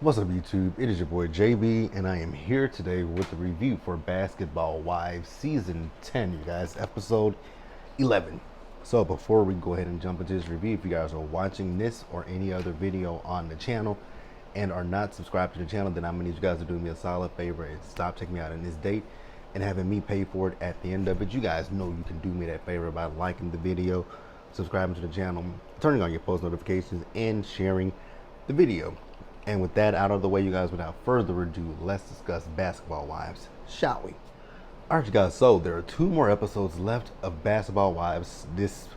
What's up, YouTube? It is your boy JB, and I am here today with a review for Basketball Wives Season 10, you guys, Episode 11. So before we go ahead and jump into this review, if you guys are watching this or any other video on the channel and are not subscribed to the channel, then I'm going to need you guys to do me a solid favor and stop taking me out on this date and having me pay for it at the end of it. You guys know you can do me that favor by liking the video, subscribing to the channel, turning on your post notifications, and sharing the video. And with that out of the way, you guys, without further ado, let's discuss Basketball Wives, shall we? All right, you guys, so there are 2 more episodes left of Basketball Wives this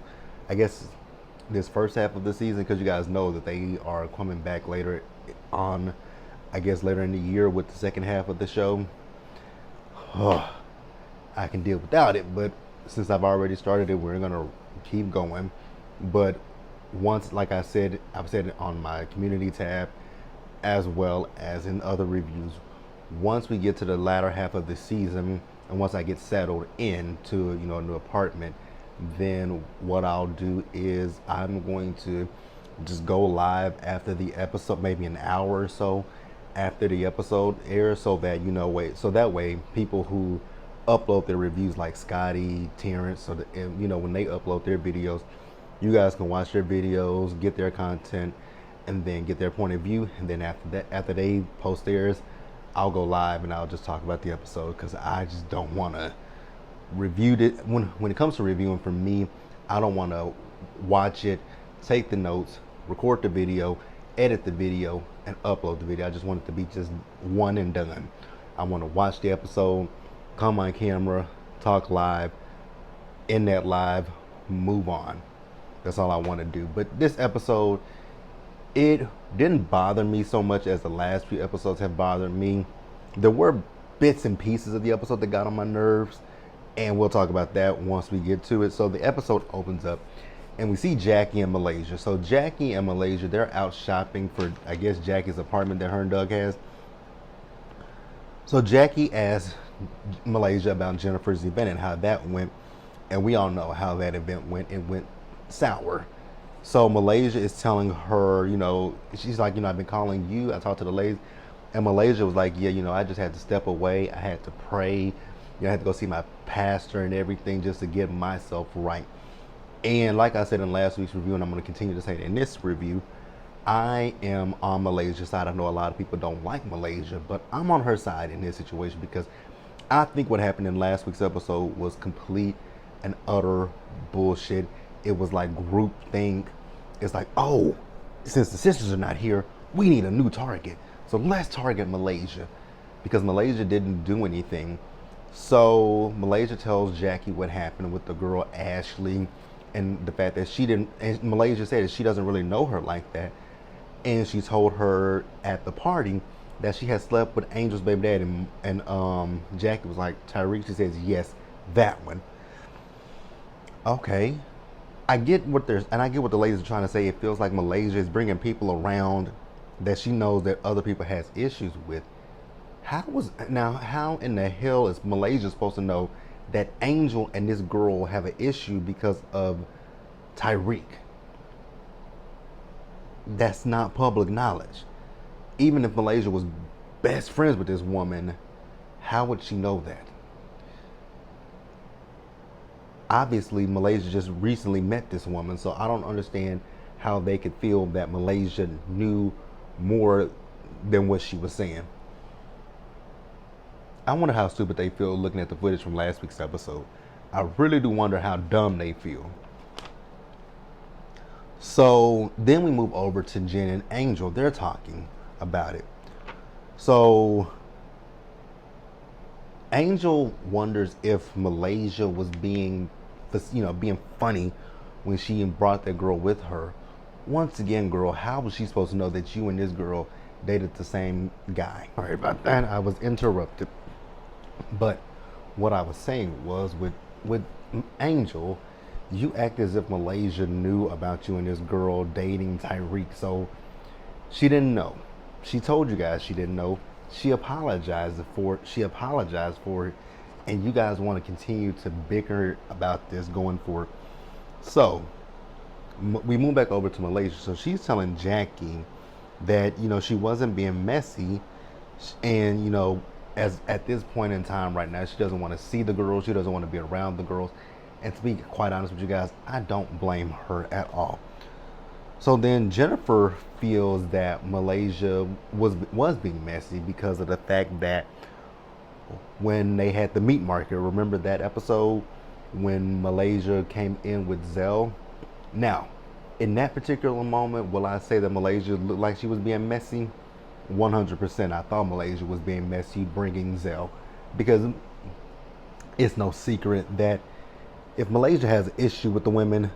first half of the season, because you guys know that they are coming back later on, later in the year with the second half of the show. Oh, I can deal without it, but since I've already started it, we're gonna keep going. But once, like I said, I've said it on my community tab as well as in other reviews, once we get to the latter half of the season and once I get settled into a new apartment, then what I'll do is I'm going to just go live after the episode, maybe an hour or so after the episode airs, so that that way people who upload their reviews, like Scotty, Terrence, so that when they upload their videos, you guys can watch their videos, get their content, and then get their point of view. And then after they post theirs, I'll go live and I'll just talk about the episode, because I just don't want to review it. When it comes to reviewing, for me, I don't want to watch it, take the notes, record the video, edit the video, and upload the video. I just want it to be just one and done. I want to watch the episode, come on camera, talk live, in that live, move on. That's all I want to do. But this episode, it didn't bother me so much as the last few episodes have bothered me. There were bits and pieces of the episode that got on my nerves, and we'll talk about that once we get to it. So the episode opens up and we see Jackie in Malaysia. So Jackie and Malaysia, they're out shopping for, I guess, Jackie's apartment that her and Doug has. So Jackie asked Malaysia about Jennifer's event and how that went, and we all know how that event went. It went sour. So Malaysia is telling her, she's like, I've been calling you, I talked to the ladies, and Malaysia was like, yeah, I just had to step away, I had to pray, I had to go see my pastor and everything just to get myself right. And like I said in last week's review, and I'm going to continue to say it in this review, I am on Malaysia's side. I know a lot of people don't like Malaysia, but I'm on her side in this situation, because I think what happened in last week's episode was complete and utter bullshit. It was like group think. It's like, oh, since the sisters are not here, we need a new target. So let's target Malaysia, because Malaysia didn't do anything. So Malaysia tells Jackie what happened with the girl Ashley, and the fact that she didn't, and Malaysia said that she doesn't really know her like that. And she told her at the party that she had slept with Angel's baby daddy, and Jackie was like, Tyreek, she says, yes, that one. Okay. I get what the ladies are trying to say. It feels like Malaysia is bringing people around that she knows that other people has issues with. How in the hell is Malaysia supposed to know that Angel and this girl have an issue because of Tyreek? That's not public knowledge. Even if Malaysia was best friends with this woman, how would she know that? Obviously, Malaysia just recently met this woman, so I don't understand how they could feel that Malaysia knew more than what she was saying. I wonder how stupid they feel looking at the footage from last week's episode. I really do wonder how dumb they feel. So then we move over to Jen and Angel. They're talking about it. So Angel wonders if Malaysia was being funny when she brought that girl with her. Once again, girl, how was she supposed to know that you and this girl dated the same guy? Sorry about that. I was interrupted. But what I was saying was, with Angel, you act as if Malaysia knew about you and this girl dating Tyreek. So she didn't know. She told you guys she didn't know. She apologized for it, and you guys want to continue to bicker about this going forward. So we move back over to Malaysia. So she's telling Jackie that, you know, she wasn't being messy. And, you know, as at this point in time right now, she doesn't want to see the girls. She doesn't want to be around the girls. And to be quite honest with you guys, I don't blame her at all. So then Jennifer feels that Malaysia was being messy because of the fact that when they had the meat market, remember that episode when Malaysia came in with Zelle? Now, in that particular moment, will I say that Malaysia looked like she was being messy? 100%. I thought Malaysia was being messy bringing Zelle, because it's no secret that if Malaysia has an issue with the women,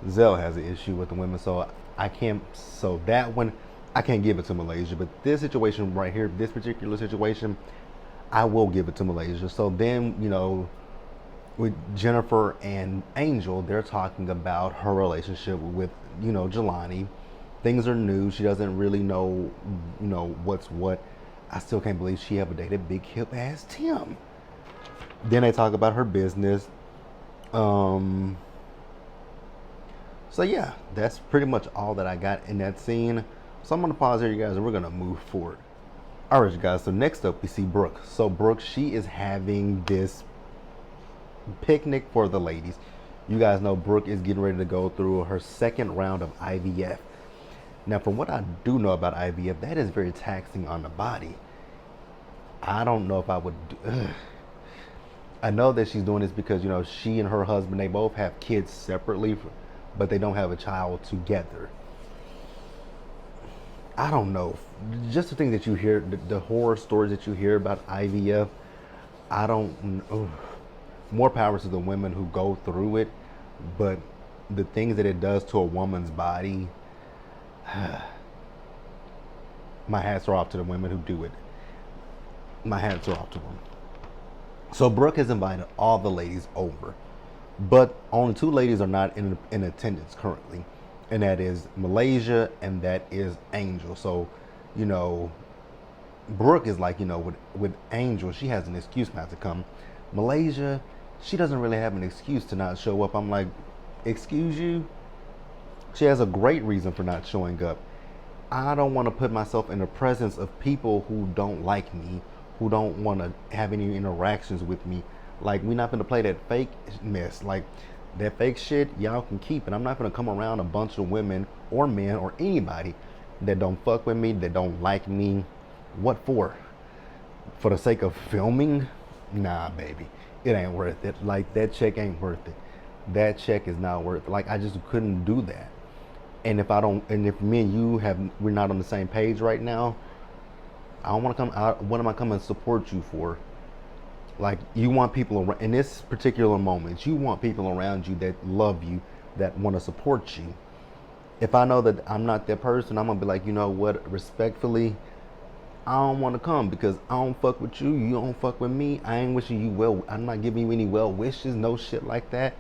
Zelle has an issue with the women. So I can't. So that one, I can't give it to Malaysia. But this situation right here, this particular situation, I will give it to Malaysia. So then, you know, with Jennifer and Angel, they're talking about her relationship with, you know, Jelani. Things are new. She doesn't really know, you know, what's what. I still can't believe she ever dated big hip ass Tim. Then they talk about her business. So yeah, that's pretty much all that I got in that scene. So I'm gonna pause here, you guys, and we're gonna move forward. All right, you guys. So next up, we see Brook. So Brook, she is having this picnic for the ladies. You guys know Brook is getting ready to go through her second round of IVF. Now, from what I do know about IVF, that is very taxing on the body. I don't know if I would I know that she's doing this because, you know, she and her husband, they both have kids separately, but they don't have a child together. I don't know. Just the thing that you hear, the horror stories that you hear about IVF, I don't. More power to the women who go through it, but the things that it does to a woman's body, my hats are off to the women who do it. My hats are off to them. So Brooke has invited all the ladies over, but only two ladies are not in attendance currently, and that is Malaysia and that is Angel. So, you know, Brooke is like, you know, with Angel, she has an excuse not to come. Malaysia, she doesn't really have an excuse to not show up. I'm like, excuse you? She has a great reason for not showing up. I don't want to put myself in the presence of people who don't like me, who don't want to have any interactions with me. Like, we're not going to play that fake mess. Like, that fake shit, y'all can keep it. I'm not going to come around a bunch of women or men or anybody that don't fuck with me, that don't like me. What for? For the sake of filming? Nah, baby. It ain't worth it. Like, that check ain't worth it. That check is not worth it. Like, I just couldn't do that. And if me and you we're not on the same page right now, I don't want to come out. What am I coming to support you for? Like, you want people around, in this particular moment, you want people around you that love you, that want to support you. If I know that I'm not that person, I'm going to be like, you know what, respectfully, I don't want to come because I don't fuck with you. You don't fuck with me. I ain't wishing you well. I'm not giving you any well wishes. No shit like that.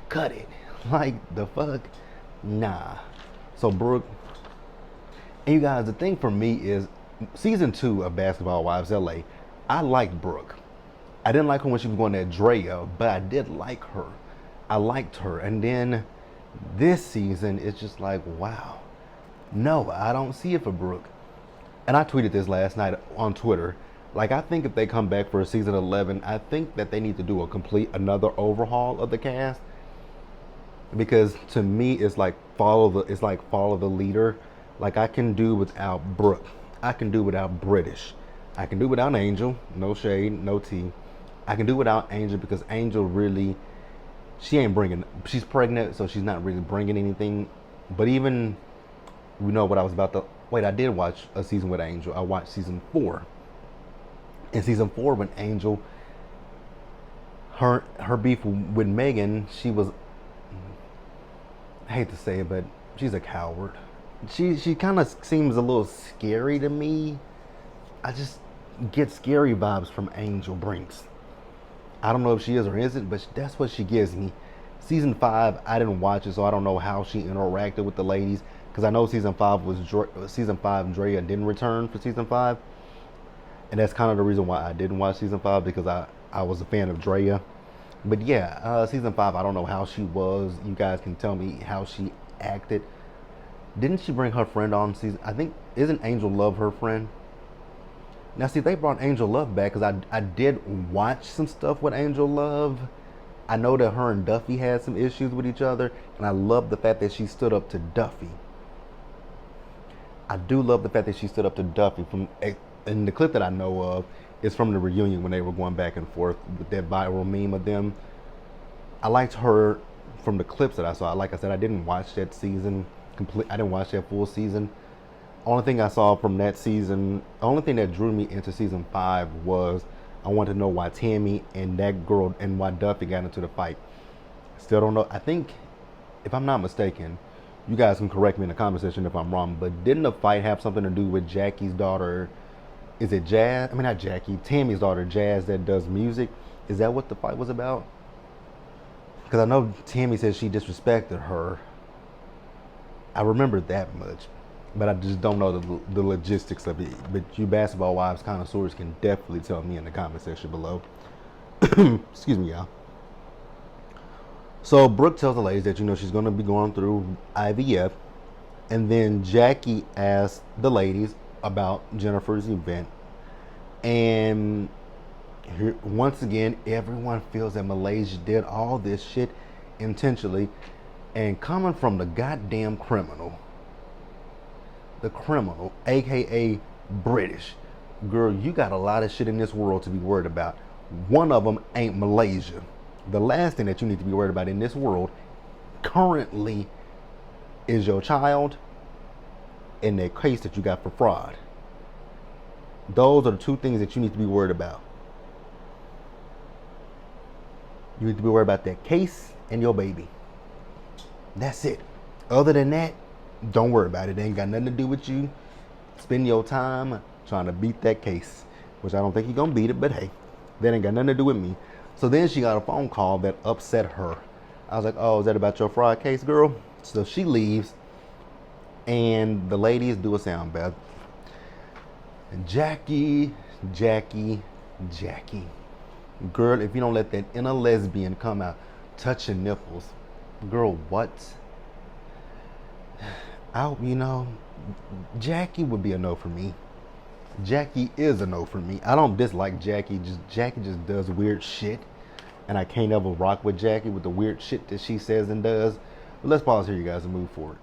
Cut it. Like, the fuck? Nah. So, Brooke, and you guys, the thing for me is season 2 of Basketball Wives LA, I liked Brooke. I didn't like her when she was going to Drea, but I did like her. I liked her. And then this season, it's just like, wow. No, I don't see it for Brooke. And I tweeted this last night on Twitter. Like, I think if they come back for season 11, I think that they need to do another overhaul of the cast. Because to me, it's like follow the leader. Like, I can do without Brooke. I can do without British. I can do without Angel. No shade, no tea. I can do without Angel because Angel really, she's pregnant, so she's not really bringing anything. But even, you know what I was about to, wait, I did watch a season with Angel. I watched season 4. In season 4, when Angel, her beef with Megan, she was, I hate to say it, but she's a coward. She kind of seems a little scary to me. I just get scary vibes from Angel Brinks. I don't know if she is or isn't, but that's what she gives me. Season 5, I didn't watch it, so I don't know how she interacted with the ladies. Because I know season 5, Drea didn't return for season 5. And that's kind of the reason why I didn't watch season 5, because I was a fan of Drea. But yeah, season 5, I don't know how she was. You guys can tell me how she acted. Didn't she bring her friend on season? I think, isn't Angel Love her friend? Now, see, they brought Angel Love back because I did watch some stuff with Angel Love. I know that her and Duffy had some issues with each other, and I love the fact that she stood up to Duffy. I do love the fact that she stood up to Duffy. In the clip that I know of is from the reunion when they were going back and forth with that viral meme of them. I liked her from the clips that I saw. Like I said, I didn't watch that season complete. I didn't watch that full season. Only thing I saw from that season, the only thing that drew me into season 5 was I wanted to know why Tammy and that girl and why Duffy got into the fight. Still don't know. I think, if I'm not mistaken, you guys can correct me in the comment section if I'm wrong, but didn't the fight have something to do with Jackie's daughter? Is it Jazz? I mean, not Jackie, Tammy's daughter, Jazz, that does music. Is that what the fight was about? Because I know Tammy said she disrespected her. I remember that much, but I just don't know the logistics of it. But you basketball wives connoisseurs can definitely tell me in the comment section below. Excuse me, y'all. So Brooke tells the ladies that, she's going to be going through IVF. And then Jackie asks the ladies about Jennifer's event. And here, once again, everyone feels that Malaysia did all this shit intentionally. And coming from the goddamn criminal. The criminal, aka British. Girl, you got a lot of shit in this world to be worried about. One of them ain't Malaysia. The last thing that you need to be worried about in this world currently is your child and that case that you got for fraud. Those are the two things that you need to be worried about. You need to be worried about that case and your baby. That's it. Other than that, don't worry about it. It ain't got nothing to do with you. Spend your time trying to beat that case, which I don't think you're going to beat it, but hey, that ain't got nothing to do with me. So then she got a phone call that upset her. I was like, oh, is that about your fraud case, girl? So she leaves, and the ladies do a sound bath. Jackie. Girl, if you don't let that inner lesbian come out, touch your nipples. Girl, what? Jackie would be a no for me. Jackie is a no for me. I don't dislike Jackie. Jackie just does weird shit. And I can't ever rock with Jackie with the weird shit that she says and does. But let's pause here, you guys, and move forward.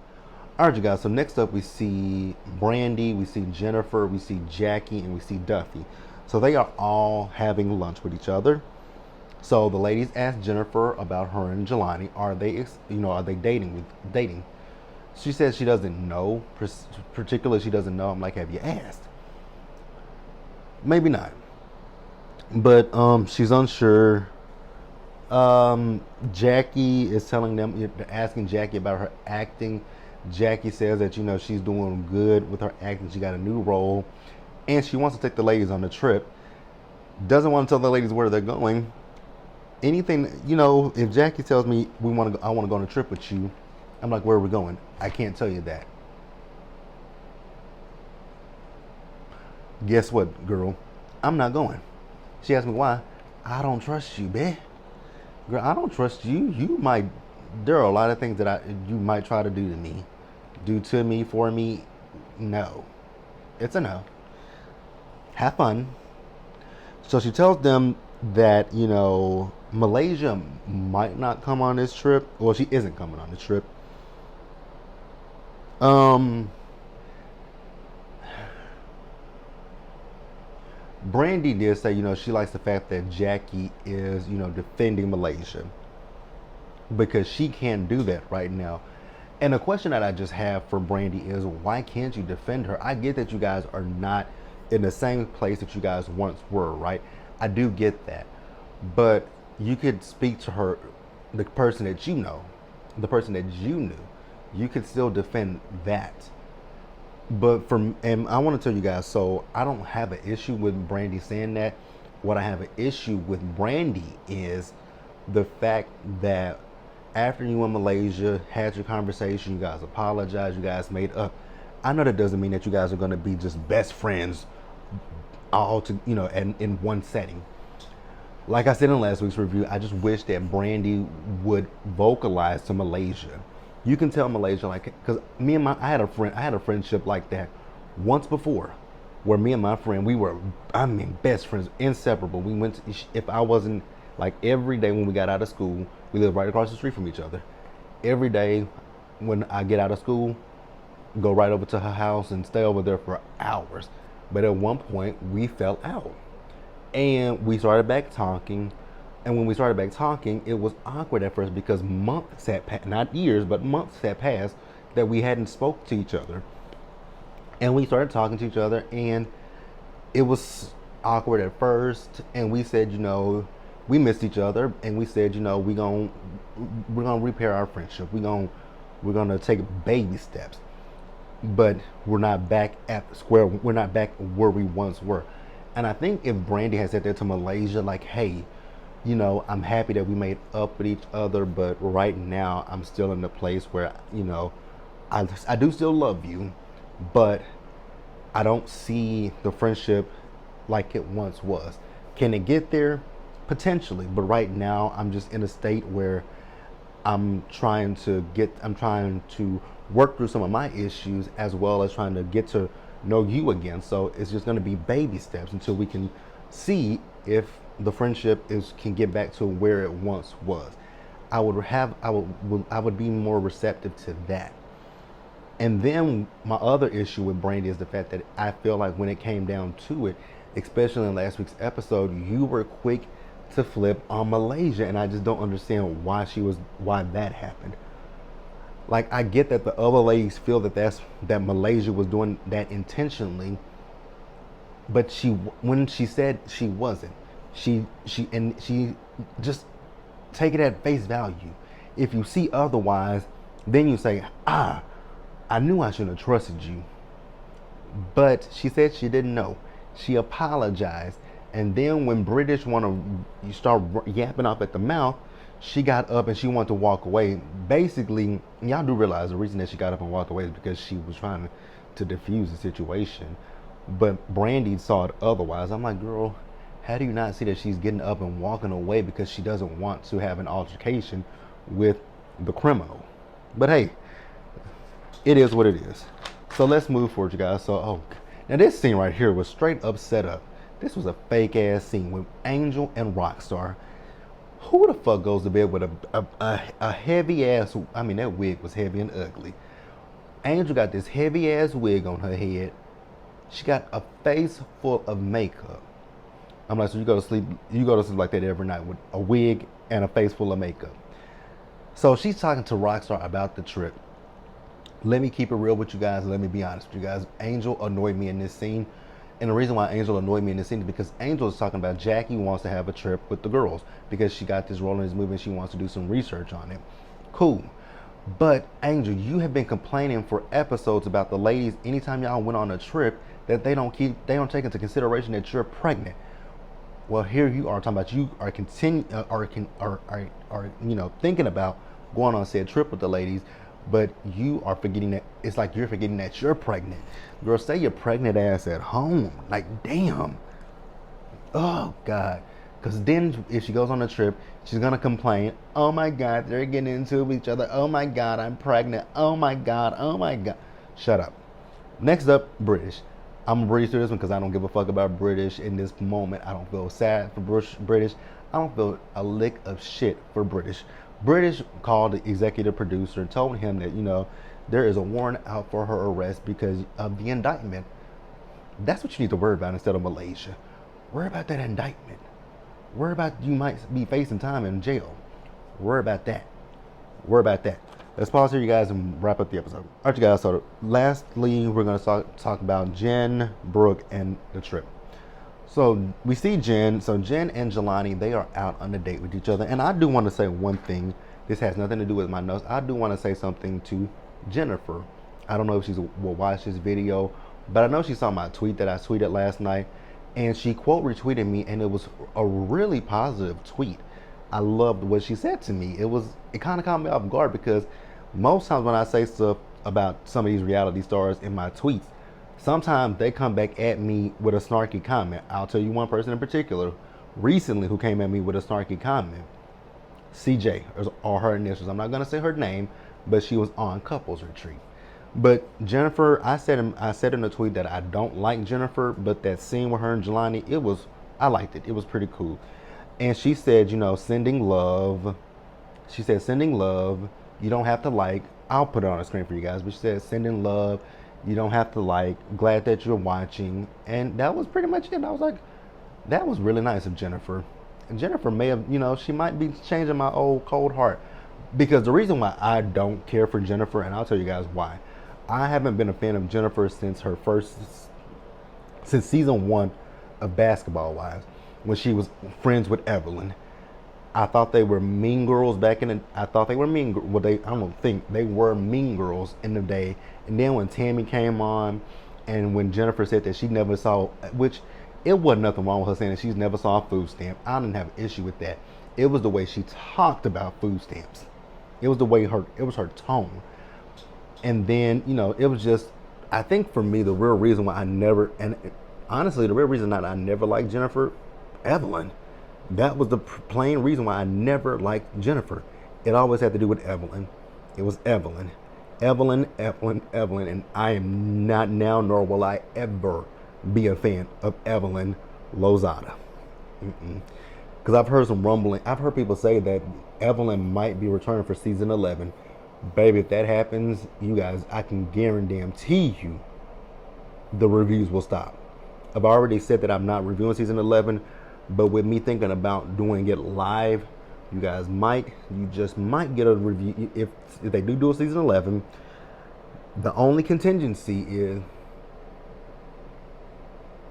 Alright, you guys, so next up we see Brandy, we see Jennifer, we see Jackie, and we see Duffy. So they are all having lunch with each other. So the ladies asked Jennifer about her and Jelani. Are they dating? She says she doesn't know. Particularly, she doesn't know. I'm like, have you asked? Maybe not. But she's unsure. Jackie is telling them, asking Jackie about her acting. Jackie says that, she's doing good with her acting. She got a new role. And she wants to take the ladies on the trip. Doesn't want to tell the ladies where they're going. Anything, if Jackie tells me I want to go on a trip with you, I'm like, where are we going? I can't tell you that. Guess what, girl? I'm not going. She asked me why. I don't trust you, babe. Girl, I don't trust you. There are a lot of things that you might try to do to me. Do to me, for me. No. It's a no. Have fun. So she tells them that, Malaysia might not come on this trip. Well, she isn't coming on the trip. Brandy did say, she likes the fact that Jackie is, defending Malaysia. Because she can't do that right now. And the question that I just have for Brandy is, why can't you defend her? I get that you guys are not in the same place that you guys once were, right? I do get that. But you could speak to her, the person that you know, the person that you knew. You could still defend that. And I want to tell you guys, so I don't have an issue with Brandy saying that. What I have an issue with Brandy is the fact that after you in Malaysia had your conversation, you guys apologized, you guys made up. I know that doesn't mean that you guys are going to be just best friends and in one setting. Like I said in last week's review, I just wish that Brandy would vocalize to Malaysia You can tell Malaysia, like, because I had a friendship like that once before, where me and my friend, we were, I mean, best friends, inseparable. We went to, if I wasn't, like, every day when we got out of school, we lived right across the street from each other. Every day when I get out of school, go right over to her house and stay over there for hours. But at one point, we fell out. And we started back talking. And when we started back talking, it was awkward at first because months had passed, not years, but months had passed that we hadn't spoke to each other. And we started talking to each other, and it was awkward at first. And we said, we missed each other, and we said, we're gonna repair our friendship. We're gonna take baby steps, but we're not back at the square. We're not back where we once were. And I think if Brandy had said that to Malaysia, like, hey, I'm happy that we made up with each other, but right now I'm still in the place where, I do still love you, but I don't see the friendship like it once was. Can it get there? Potentially, but right now I'm just in a state where I'm trying to work through some of my issues as well as trying to get to know you again. So it's just going to be baby steps until we can see if the friendship can get back to where it once was. I would be more receptive to that. And then my other issue with Brandy is the fact that I feel like when it came down to it, especially in last week's episode, you were quick to flip on Malaysia, and I just don't understand why that happened. Like, I get that the other ladies feel that Malaysia was doing that intentionally, but when she said she wasn't, she just take it at face value. If you see otherwise, then you say, I knew I shouldn't have trusted you. But she said she didn't know. She apologized. And then when British you start yapping off at the mouth, she got up and she wanted to walk away. Basically, y'all do realize the reason that she got up and walked away is because she was trying to diffuse the situation. But Brandy saw it otherwise. I'm like, girl, how do you not see that she's getting up and walking away because she doesn't want to have an altercation with the criminal? But hey, it is what it is. So let's move forward, you guys. So, now this scene right here was straight up set up. This was a fake ass scene with Angel and Rockstar. Who the fuck goes to bed with a heavy ass? I mean, that wig was heavy and ugly. Angel got this heavy ass wig on her head. She got a face full of makeup. I'm like, so you go to sleep like that every night with a wig and a face full of makeup. So she's talking to Rockstar about the trip. Let me keep it real with you guys. Let me be honest with you guys. Angel annoyed me in this scene. And the reason why Angel annoyed me in this scene is because Angel is talking about Jackie wants to have a trip with the girls because she got this role in this movie and she wants to do some research on it. Cool. But Angel, you have been complaining for episodes about the ladies anytime y'all went on a trip that they don't take into consideration that you're pregnant. Well, here you are talking about you are thinking about going on said trip with the ladies, but you are forgetting that it's like you're forgetting that you're pregnant. Girl, stay your pregnant ass at home. Like, damn. Oh, God. Because then if she goes on a trip, she's going to complain. Oh, my God, they're getting into each other. Oh, my God, I'm pregnant. Oh, my God. Oh, my God. Shut up. Next up, British. I'm going to breeze through this one because I don't give a fuck about British in this moment. I don't feel sad for British. I don't feel a lick of shit for British. British called the executive producer and told him that, there is a warrant out for her arrest because of the indictment. That's what you need to worry about instead of Malaysia. Worry about that indictment. Worry about you might be facing time in jail. Worry about that. Worry about that. Let's pause here, you guys, and wrap up the episode. All right, you guys, so lastly, we're going to talk about Jen, Brook, and the trip. So we see Jen. So Jen and Jelani, they are out on a date with each other. And I do want to say one thing. This has nothing to do with my notes. I do want to say something to Jennifer. I don't know if she will watch this video, but I know she saw my tweet that I tweeted last night. And she quote retweeted me, and it was a really positive tweet. I loved what she said to me. It kind of caught me off guard because most times when I say stuff about some of these reality stars in my tweets, sometimes they come back at me with a snarky comment. I'll tell you one person in particular recently who came at me with a snarky comment. CJ, or her initials. I'm not going to say her name, but she was on couples retreat. But Jennifer, I said in a tweet that I don't like Jennifer, but that scene with her and Jelani, I liked it. It was pretty cool. And she said, sending love. She said, sending love. You don't have to like. I'll put it on the screen for you guys. But she said, sending love. You don't have to like. Glad that you're watching. And that was pretty much it. I was like, that was really nice of Jennifer. And Jennifer may have, she might be changing my old cold heart. Because the reason why I don't care for Jennifer, and I'll tell you guys why. I haven't been a fan of Jennifer since season 1 of Basketball Wives, when she was friends with Evelyn. I thought they were mean girls back in the. I thought they were mean. Well, I don't think they were mean girls in the day. And then when Tammy came on, and when Jennifer said that she never saw, which it wasn't nothing wrong with her saying that she's never saw a food stamp. I didn't have an issue with that. It was the way she talked about food stamps. It was the way it was her tone. And then, it was just, I think for me, the real reason why honestly, the real reason that I never liked Jennifer, Evelyn. That was the plain reason why I never liked Jennifer. It always had to do with Evelyn. It was Evelyn. Evelyn, and I am not now, nor will I ever be a fan of Evelyn Lozada. Because I've heard some rumbling. I've heard people say that Evelyn might be returning for season 11. Baby, if that happens, you guys, I can guarantee you the reviews will stop. I've already said that I'm not reviewing season 11, but with me thinking about doing it live, you just might get a review. If they do a season 11, the only contingency is,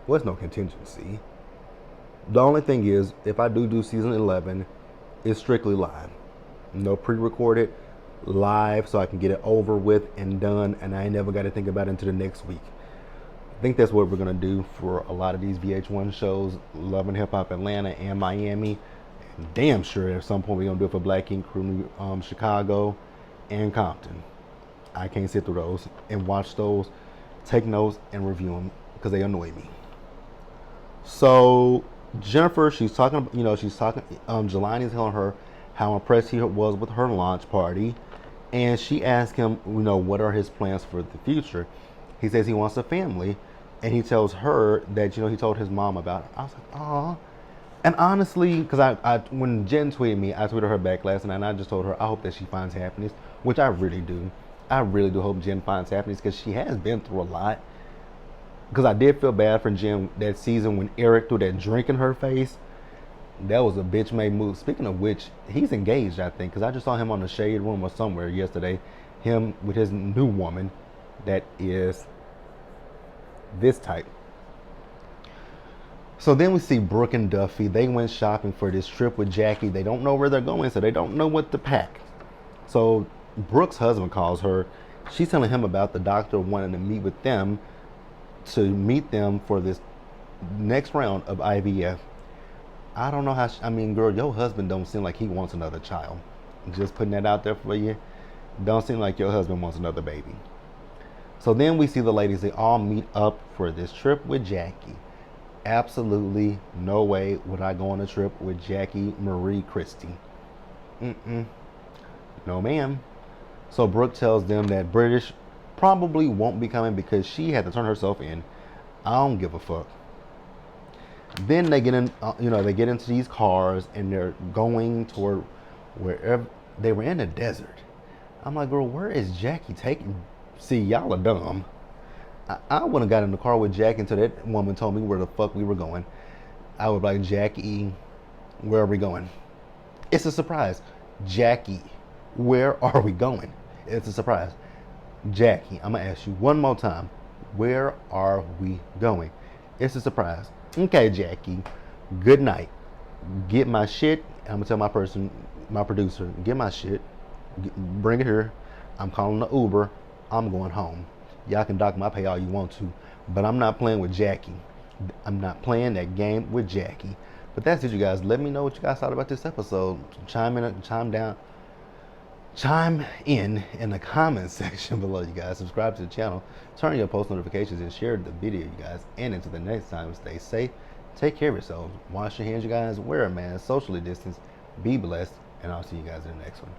well, it's no contingency. The only thing is, if I do season 11, it's strictly live. No pre-recorded, live, so I can get it over with and done, and I ain't never got to think about it until the next week. I think that's what we're going to do for a lot of these VH1 shows, Love and Hip Hop Atlanta and Miami. And damn sure at some point we're going to do it for Black Ink Crew, Chicago and Compton. I can't sit through those and watch those, take notes, and review them because they annoy me. So Jennifer, she's talking, Jelani's telling her how impressed he was with her launch party. And she asked him, what are his plans for the future? He says he wants a family. And he tells her that, he told his mom about it. I was like, aw. And honestly, because when Jen tweeted me, I tweeted her back last night, and I just told her, I hope that she finds happiness, which I really do. I really do hope Jen finds happiness, because she has been through a lot. Because I did feel bad for Jen that season when Eric threw that drink in her face. That was a bitch made move. Speaking of which, he's engaged, I think, because I just saw him on the Shade Room or somewhere yesterday. Him with his new woman that is this type. So then we see Brook and Duffy. They went shopping for this trip with Jackie. They don't know where they're going, so they don't know what to pack. So Brook's husband calls her. She's telling him about the doctor wanting to meet with them for this next round of IVF. I don't know how, girl, your husband don't seem like he wants another child. Just putting that out there for you. Don't seem like your husband wants another baby. So then we see the ladies, they all meet up for this trip with Jackie. Absolutely no way would I go on a trip with Jackie Marie Christie. No ma'am. So Brooke tells them that British probably won't be coming because she had to turn herself in. I don't give a fuck. Then they get in, they get into these cars and they're going toward wherever. They were in the desert. I'm like, girl, where is Jackie taking? See, y'all are dumb. I wouldn't have got in the car with Jackie until that woman told me where the fuck we were going. I would be like, Jackie, where are we going? It's a surprise. Jackie, where are we going? It's a surprise. Jackie, I'm going to ask you one more time. Where are we going? It's a surprise. Okay, Jackie, good night. Get my shit. I'm going to tell my producer, get my shit. Bring it here. I'm calling the Uber. I'm going home. Y'all can dock my pay all you want to, but I'm not playing with Jackie. I'm not playing that game with Jackie. But that's it, you guys. Let me know what you guys thought about this episode. Chime in the comment section below, you guys. Subscribe to the channel, turn on your post notifications, and share the video, you guys. And until the next time, stay safe, take care of yourselves, wash your hands, you guys, wear a mask, socially distance, be blessed, and I'll see you guys in the next one.